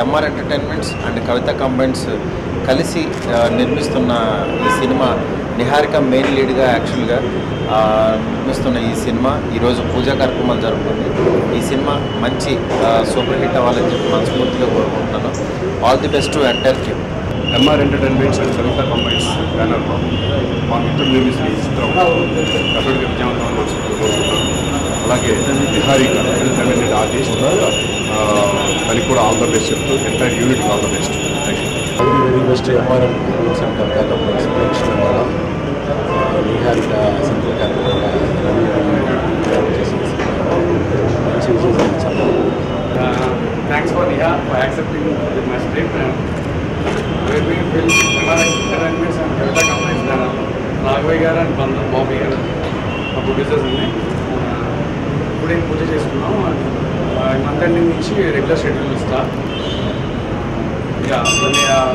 MR entertainments and Kavitha combines కలిసి నిర్మిస్తున్న ఈ సినిమా నిహారిక మెయిన్ లీడ్గా యాక్చువల్గా నిర్మిస్తున్న ఈ సినిమా ఈరోజు పూజా కార్యక్రమాలు జరుగుతుంది. ఈ సినిమా మంచి సూపర్ హిట్ అవ్వాలని చెప్పి మనస్ఫూర్తిగా కోరుకుంటున్నాను. All the best to entire team. MR entertainments and Kavitha combines బ్యానర్లో మా మిత్రులు నిర్మిస్తున్న ఈ చిత్రం కథడికి విజయవంతం మనస్ఫూర్తిగా కోరుకుంటున్నాను. అలాగే నిహారిక ఎంటర్టైన్మెంట్ ఆర్టిస్ట్ దానికి కూడా ఆల్ ద బెస్ట్ చెప్తూ entire unit all the best. Thank you. Very best MR entertainments and Kavitha combines ప్రేక్షకుల ద్వారా నిహారిక సంఖ్య కార్యక్రమంగా మంచి విజయం చాలా. Thanks for Neha for accepting my script and we're doing film MR Entertainments and Kavita Companies banner. Raghavi garu and Bobby garu మా producers ఉన్నాయి. ఇప్పుడు ఏం పూజ చేసుకున్నాం. మంత్ ఎండింగ్ నుంచి regular schedule start. Neha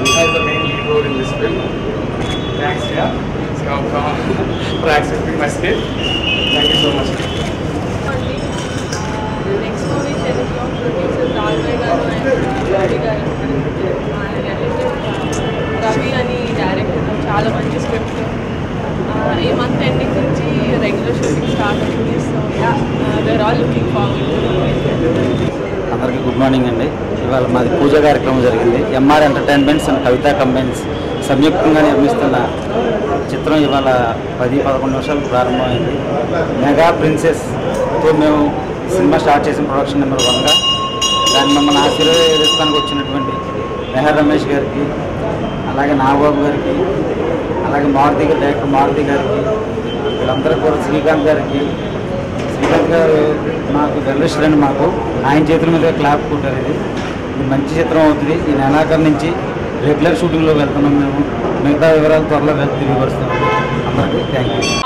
is the main lead role in this film. Thanks Neha for accepting my script. Thank you so much. Next movie Telugu producers Raghavi garu and Ravi garu. Ravi ani director చాలా మంచి script. ఈ month ending నుంచి regular shooting start అవుతుంది. So we're all looking forward. అందరికీ good morning అండి. ఇవాళ మాది పూజ కార్యక్రమం జరిగింది. MR entertainments and Kavitha combines సంయుక్తంగా నిర్మిస్తున్న చిత్రం ఇవాళ 10-11 నిమిషాలకు ప్రారంభమైంది. మెగా ప్రిన్సెస్తో మేము సినిమా స్టార్ట్ చేసిన ప్రొడక్షన్ నెంబర్ 1గా దాన్ని మమ్మల్ని ఆశీర్వదిస్తానికి వచ్చినటువంటి మెహర్ రమేష్ గారికి, అలాగే నాగబాబు గారికి, అలాగే డైరెక్టర్ మారుతి గారికి, వీళ్ళందరూ కూడా శ్రీకాంత్ గారికి. శ్రీకాంత్ గారు మాకు జర్నలిస్టులండి. మాకు ఆయన చేతుల మీద క్లాప్ కొట్టారు. ఇది మంచి చిత్రం అవుతుంది. ఈ నెలాఖరు నుంచి రెగ్యులర్ షూటింగ్లో వెళ్తున్నాం. మేము మిగతా వివరాలు త్వరలో తెలియపరుస్తున్నాం. అందరికీ థ్యాంక్ యూ.